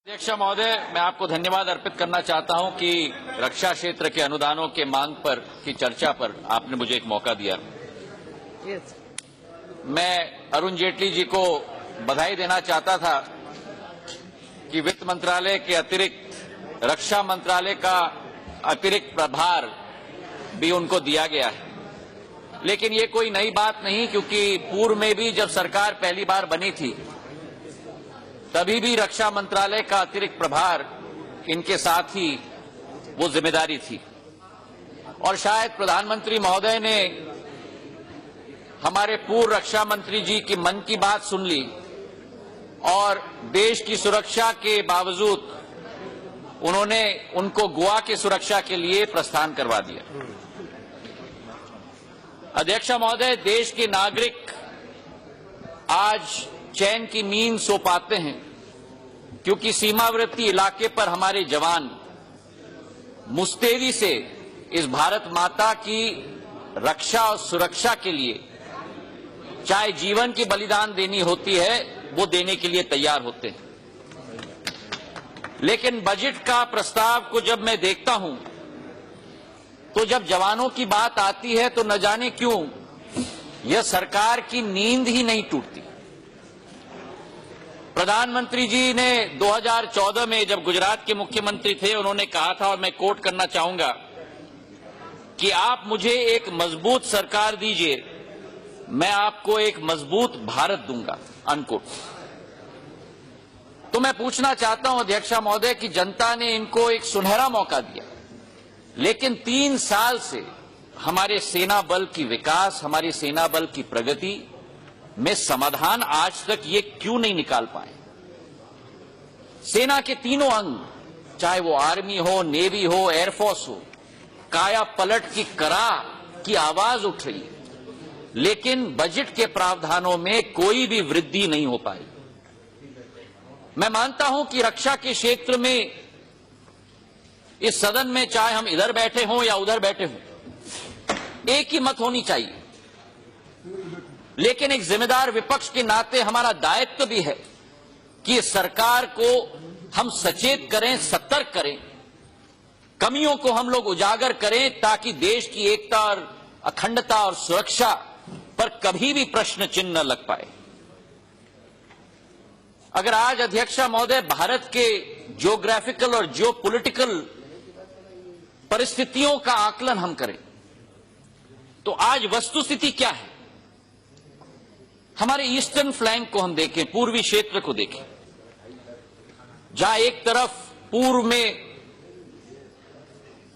अध्यक्ष महोदय, मैं आपको धन्यवाद अर्पित करना चाहता हूं कि रक्षा क्षेत्र के अनुदानों के मांग पर की चर्चा पर आपने मुझे एक मौका दिया। मैं अरुण जेटली जी को बधाई देना चाहता था कि वित्त मंत्रालय के अतिरिक्त रक्षा मंत्रालय का अतिरिक्त प्रभार भी उनको दिया गया है। लेकिन ये कोई नई बात नहीं, क्योंकि पूर्व में भी जब सरकार पहली बार बनी थी तभी भी रक्षा मंत्रालय का अतिरिक्त प्रभार इनके साथ ही वो जिम्मेदारी थी। और शायद प्रधानमंत्री महोदय ने हमारे पूर्व रक्षा मंत्री जी की मन की बात सुन ली और देश की सुरक्षा के बावजूद उन्होंने उनको गोवा की सुरक्षा के लिए प्रस्थान करवा दिया। अध्यक्ष महोदय, देश के नागरिक आज चैन की नींद सो पाते हैं क्योंकि सीमावर्ती इलाके पर हमारे जवान मुस्तैदी से इस भारत माता की रक्षा और सुरक्षा के लिए चाहे जीवन की बलिदान देनी होती है वो देने के लिए तैयार होते हैं। लेकिन बजट का प्रस्ताव को जब मैं देखता हूं तो जब जवानों की बात आती है तो न जाने क्यों यह सरकार की नींद ही नहीं टूटती। प्रधानमंत्री जी ने 2014 में जब गुजरात के मुख्यमंत्री थे उन्होंने कहा था, और मैं कोट करना चाहूंगा, कि आप मुझे एक मजबूत सरकार दीजिए, मैं आपको एक मजबूत भारत दूंगा, अनकोट। तो मैं पूछना चाहता हूं अध्यक्ष महोदय कि जनता ने इनको एक सुनहरा मौका दिया, लेकिन 3 साल से हमारे सेना बल की विकास, हमारी सेना बल की प्रगति में समाधान आज तक ये क्यों नहीं निकाल पाए। सेना के तीनों अंग, चाहे वो आर्मी हो, नेवी हो, एयरफोर्स हो, काया पलट की कराह की आवाज उठ रही है, लेकिन बजट के प्रावधानों में कोई भी वृद्धि नहीं हो पाई। मैं मानता हूं कि रक्षा के क्षेत्र में इस सदन में चाहे हम इधर बैठे हों या उधर बैठे हों, एक ही मत होनी चाहिए। लेकिन एक जिम्मेदार विपक्ष के नाते हमारा दायित्व भी है कि सरकार को हम सचेत करें, सतर्क करें, कमियों को हम लोग उजागर करें, ताकि देश की एकता और अखंडता और सुरक्षा पर कभी भी प्रश्न चिन्ह न लग पाए। अगर आज अध्यक्ष महोदय भारत के ज्योग्राफिकल और जियोपॉलिटिकल परिस्थितियों का आकलन हम करें तो आज वस्तुस्थिति क्या है। हमारे ईस्टर्न फ्लैंक को हम देखें, पूर्वी क्षेत्र को देखें, जहां एक तरफ पूर्व में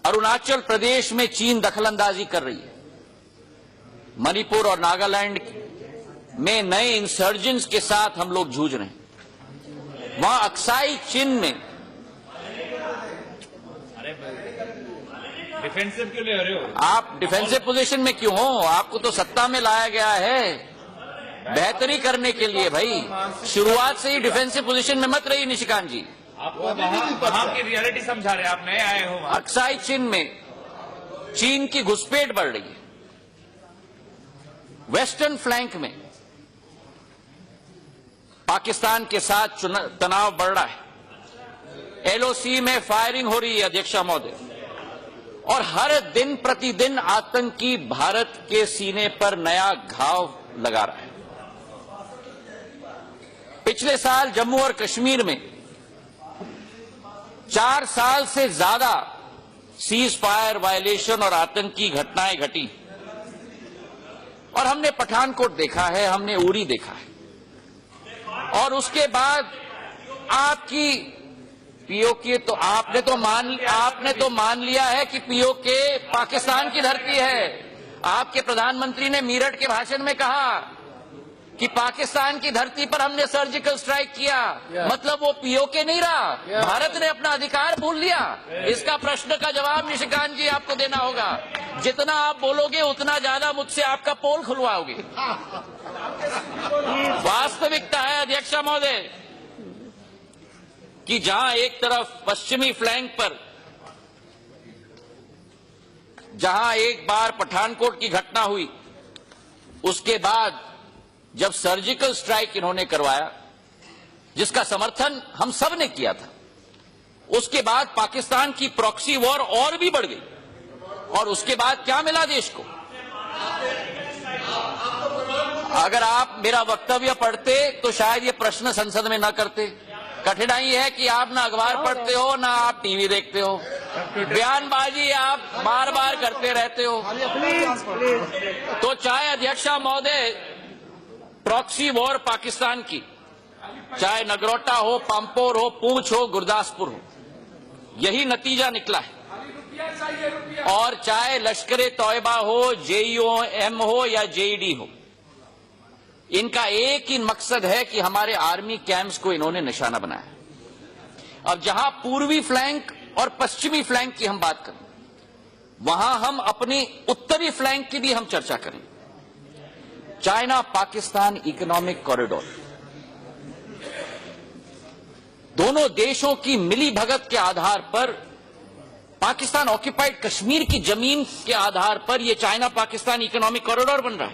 अरुणाचल प्रदेश में चीन दखलंदाजी कर रही है, मणिपुर और नागालैंड में नए इंसर्जेंट्स के साथ हम लोग जूझ रहे हैं, वहां अक्साई चीन में डिफेंसिव क्यों ले रहे हो आप? डिफेंसिव पोजीशन में क्यों हो? आपको तो सत्ता में लाया गया है बेहतरी करने के लिए। भाई, शुरुआत से ही डिफेंसिव पोजीशन में मत रहिए निशिकांत जी। आपको वहां की रियलिटी समझा रहे, आप नए आए हो। अक्साई चीन में चीन की घुसपैठ बढ़ रही है, वेस्टर्न फ्लैंक में पाकिस्तान के साथ तनाव बढ़ रहा है, एलओसी में फायरिंग हो रही है अध्यक्ष महोदय, और हर दिन प्रतिदिन आतंकी भारत के सीने पर नया घाव लगा रहा है। पिछले साल जम्मू और कश्मीर में 4 साल से ज्यादा सीज फायर वायलेशन और आतंकी घटनाएं घटी, और हमने पठानकोट देखा है, हमने उरी देखा है, और उसके बाद आपकी पीओके तो आपने तो मान लिया है कि पीओके पाकिस्तान की धरती है। आपके प्रधानमंत्री ने मेरठ के भाषण में कहा कि पाकिस्तान की धरती पर हमने सर्जिकल स्ट्राइक किया, मतलब वो पीओके नहीं रहा, भारत ने अपना अधिकार भूल लिया। इसका प्रश्न का जवाब निशिकांत जी आपको देना होगा। जितना आप बोलोगे उतना ज्यादा मुझसे आपका पोल खुलवाओगे। वास्तविकता है अध्यक्ष महोदय कि जहां एक तरफ पश्चिमी फ्लैंक पर, जहां एक बार पठानकोट की घटना हुई, उसके बाद जब सर्जिकल स्ट्राइक इन्होंने करवाया, जिसका समर्थन हम सब ने किया था, उसके बाद पाकिस्तान की प्रॉक्सी वॉर और भी बढ़ गई, और उसके बाद क्या मिला देश को? अगर आप मेरा वक्तव्य पढ़ते तो शायद ये प्रश्न संसद में न करते। कठिनाई है कि आप ना अखबार पढ़ते हो ना आप टीवी देखते हो, बयानबाजी आप बार बार करते रहते हो। तो चाहे अध्यक्षा महोदय प्रॉक्सी वॉर पाकिस्तान की, चाहे नगरोटा हो, पांपोर हो, पूंछ हो, गुरदासपुर हो, यही नतीजा निकला है। और चाहे लश्कर तौयबा हो, JEM हो या JED हो, इनका एक ही मकसद है कि हमारे आर्मी कैंप्स को इन्होंने निशाना बनाया। अब जहां पूर्वी फ्लैंक और पश्चिमी फ्लैंक की हम बात करें, वहां हम अपनी उत्तरी फ्लैंक की भी हम चर्चा करें। चाइना पाकिस्तान इकोनॉमिक कॉरिडोर, दोनों देशों की मिली भगत के आधार पर, पाकिस्तान ऑक्यूपाइड कश्मीर की जमीन के आधार पर यह चाइना पाकिस्तान इकोनॉमिक कॉरिडोर बन रहा है।